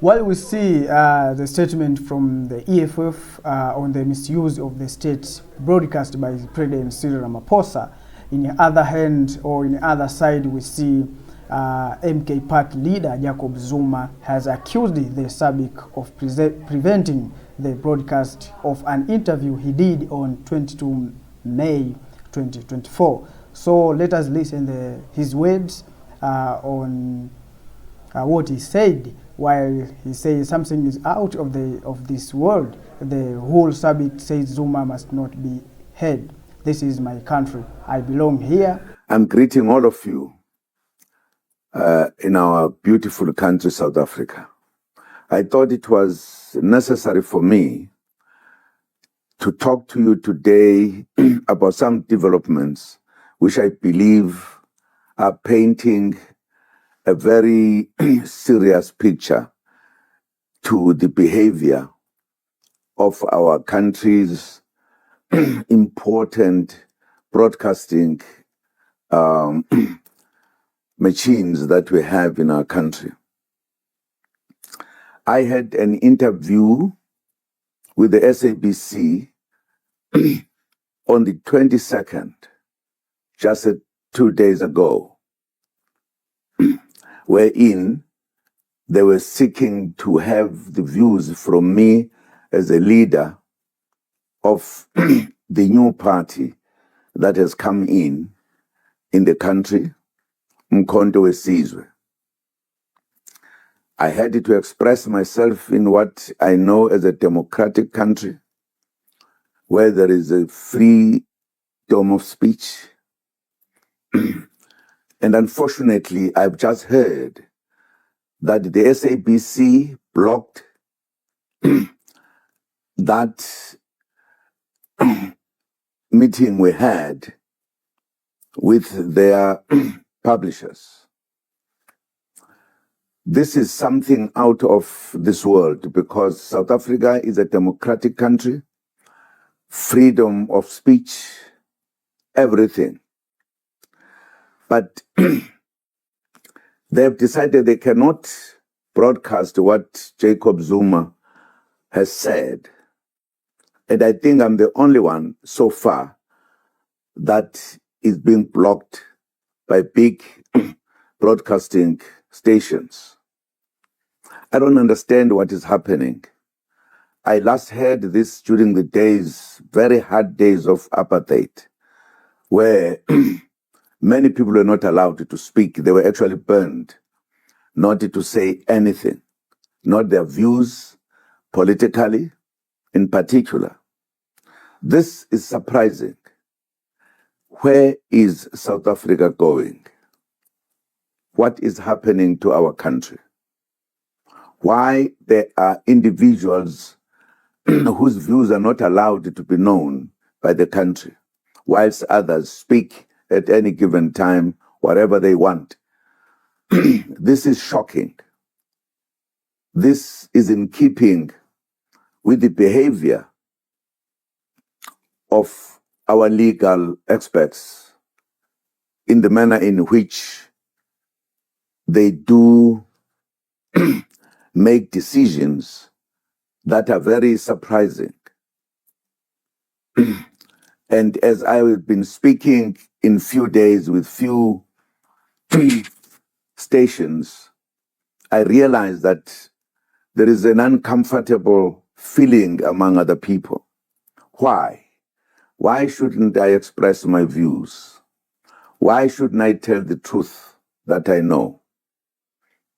While we see the statement from the EFF on the misuse of the state broadcast by President Cyril Ramaphosa, in the other hand, or in the other side, we see MK party leader Jacob Zuma has accused the SABC of preventing the broadcast of an interview he did on 22 May 2024. So let us listen his words on what he said. While he says something is out of this world, the whole SABC says Zuma must not be heard. This is my country. I belong here. I'm greeting all of you in our beautiful country, South Africa. I thought it was necessary for me to talk to you today about some developments which I believe are painting a very serious picture to the behavior of our country's important broadcasting machines that we have in our country. I had an interview with the SABC on the 22nd, just 2 days ago, wherein they were seeking to have the views from me as a leader of the new party that has come in the country, Umkhonto Wesizwe. I had to express myself in what I know as a democratic country, where there is a freedom of speech. And unfortunately, I've just heard that the SABC blocked that meeting we had with their publishers. This is something out of this world, because South Africa is a democratic country, freedom of speech, everything. But they've decided they cannot broadcast what Jacob Zuma has said. And I think I'm the only one so far that is being blocked by big broadcasting stations. I don't understand what is happening. I last heard this during the days, very hard days of apartheid, where many people were not allowed to speak. They were actually burned, not to say anything, not their views politically in particular. This is surprising. Where is South Africa going? What is happening to our country? Why there are individuals whose views are not allowed to be known by the country, whilst others speak at any given time, whatever they want. This is shocking. This is in keeping with the behavior of our legal experts in the manner in which they do make decisions that are very surprising. And as I've been speaking in few days with few stations, I realized that there is an uncomfortable feeling among other people. Why? Why shouldn't I express my views? Why shouldn't I tell the truth that I know?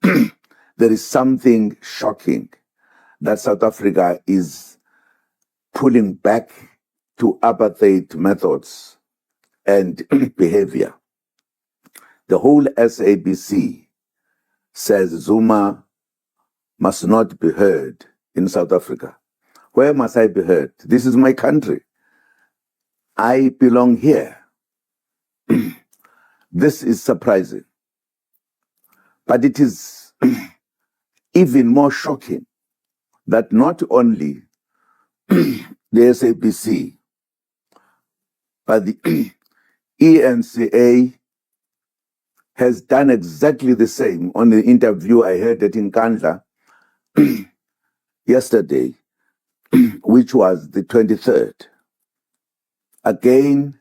There is something shocking that South Africa is pulling back to apartheid methods and behavior. The whole SABC says Zuma must not be heard in South Africa. Where must I be heard? This is my country. I belong here. This is surprising. But it is even more shocking that not only the SABC, but the ENCA has done exactly the same on the interview I heard at Nkandla yesterday, which was the 23rd. Again,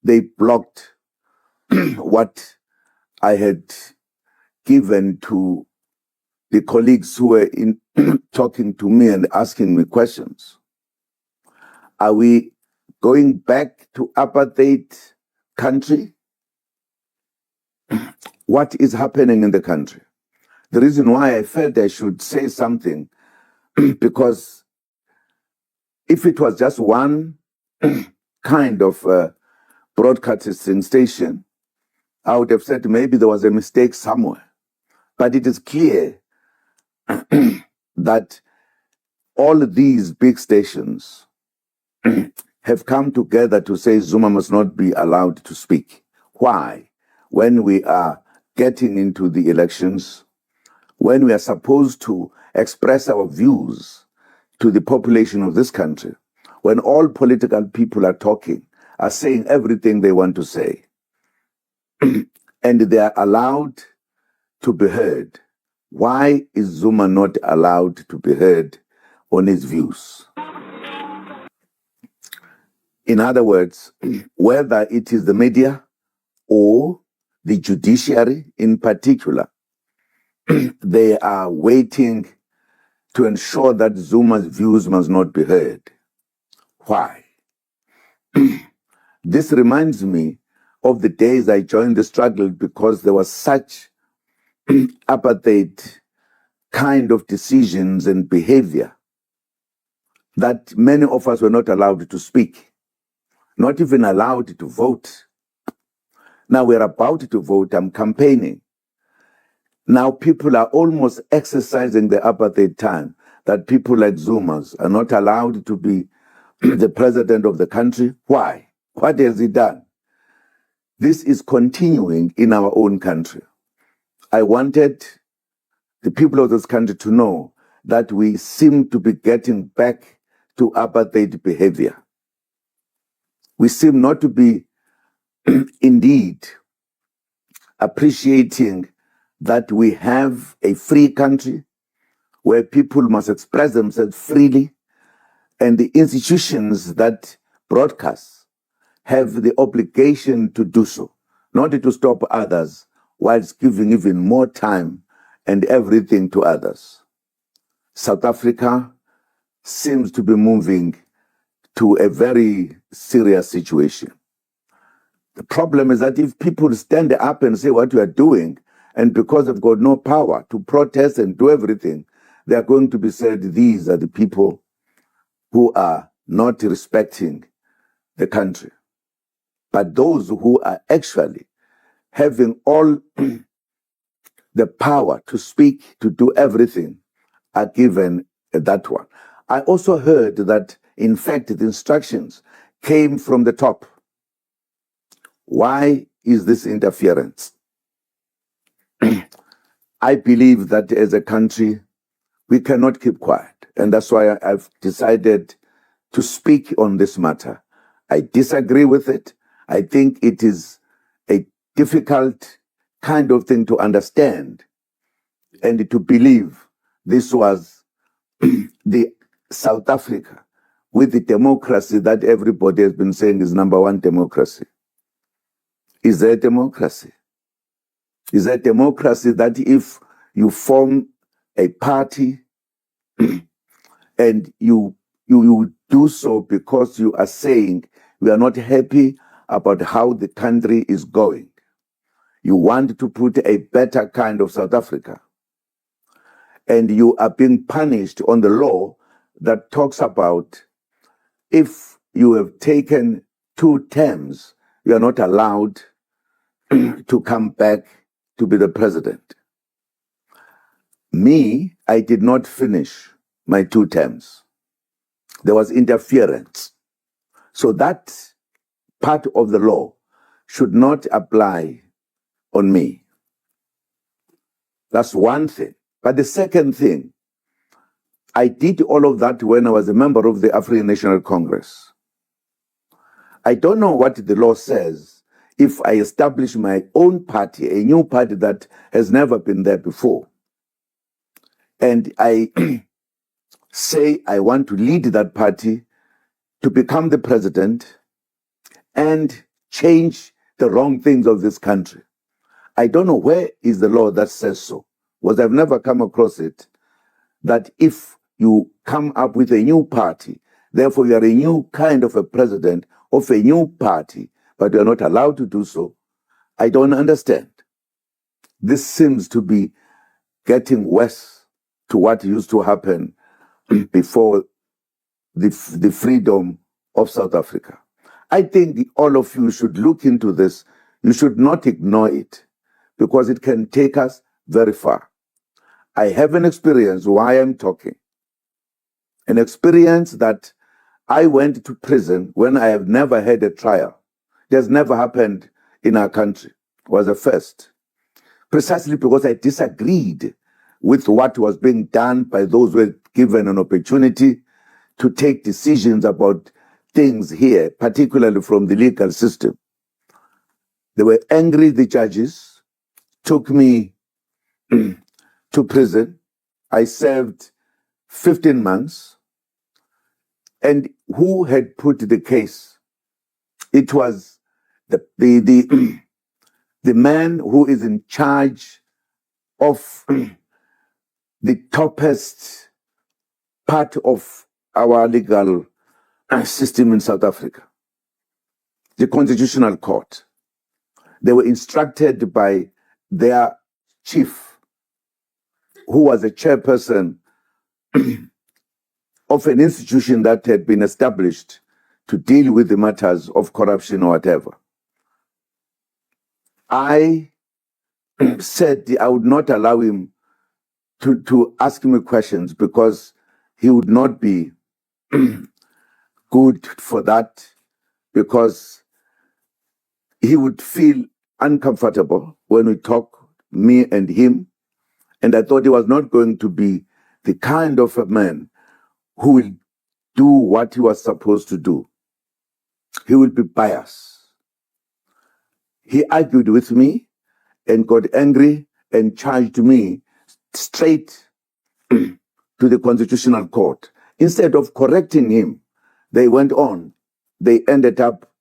they blocked what I had given to the colleagues who were in talking to me and asking me questions. Are we going back to apartheid country? What is happening in the country? The reason why I felt I should say something, because if it was just one kind of broadcasting station, I would have said maybe there was a mistake somewhere. But it is clear that all these big stations have come together to say Zuma must not be allowed to speak. Why? When we are getting into the elections, when we are supposed to express our views to the population of this country, when all political people are saying everything they want to say, and they are allowed to be heard. Why is Zuma not allowed to be heard on his views? In other words, whether it is the media or the judiciary in particular, they are waiting to ensure that Zuma's views must not be heard. Why? This reminds me of the days I joined the struggle, because there was such apartheid kind of decisions and behavior that many of us were not allowed to speak, not even allowed to vote. Now we're about to vote, I'm campaigning. Now people are almost exercising the apartheid time, that people like Zumas are not allowed to be the president of the country. Why? What has he done? This is continuing in our own country. I wanted the people of this country to know that we seem to be getting back to apartheid behavior. We seem not to be indeed appreciating that we have a free country where people must express themselves freely, and the institutions that broadcast have the obligation to do so, not to stop others whilst giving even more time and everything to others. South Africa seems to be moving to a very serious situation. The problem is that if people stand up and say what you are doing, and because they've got no power to protest and do everything, they are going to be said, these are the people who are not respecting the country. But those who are actually having all the power to speak, to do everything, are given that one. I also heard that, in fact, the instructions came from the top. Why is this interference? I believe that as a country, we cannot keep quiet. And that's why I've decided to speak on this matter. I disagree with it. I think it is a difficult kind of thing to understand and to believe this was the South Africa with the democracy that everybody has been saying is number one democracy. Is there a democracy? Is there a democracy that if you form a party and you do so because you are saying we are not happy about how the country is going, you want to put a better kind of South Africa, and you are being punished on the law that talks about if you have taken 2 terms, you are not allowed to come back to be the president. Me, I did not finish my 2 terms. There was interference. So that part of the law should not apply on me. That's one thing. But the second thing, I did all of that when I was a member of the African National Congress. I don't know what the law says if I establish my own party, a new party that has never been there before. and I say I want to lead that party to become the president and change the wrong things of this country. I don't know where is the law that says so, because I've never come across it, that if you come up with a new party, therefore you are a new kind of a president of a new party, but you are not allowed to do so. I don't understand. This seems to be getting worse to what used to happen before the freedom of South Africa. I think all of you should look into this. You should not ignore it, because it can take us very far. I have an experience why I'm talking. An experience that I went to prison when I have never had a trial. It has never happened in our country. It was a first. Precisely because I disagreed with what was being done by those who were given an opportunity to take decisions about things here, particularly from the legal system. They were angry, the judges, took me to prison. I served 15 months. And who had put the case? It was the man who is in charge of the toppest part of our legal system in South Africa, the Constitutional Court. They were instructed by their chief, who was a chairperson of an institution that had been established to deal with the matters of corruption or whatever. I said I would not allow him to ask me questions, because he would not be good for that, because he would feel uncomfortable when we talk, me and him. And I thought he was not going to be the kind of a man who will do what he was supposed to do. He will be biased. He argued with me and got angry and charged me straight to the Constitutional Court. Instead of correcting him, they went on. They ended up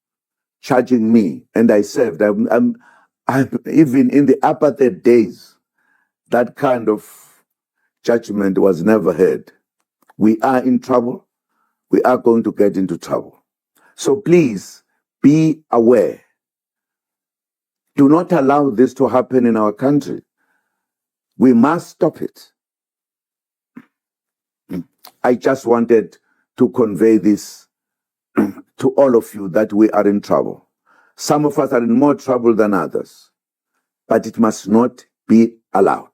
charging me, and I served. I'm even in the apartheid days, that kind of judgment was never heard. We are in trouble. We are going to get into trouble. So please be aware. Do not allow this to happen in our country. We must stop it. I just wanted to convey this to all of you, that we are in trouble. Some of us are in more trouble than others, but it must not be allowed.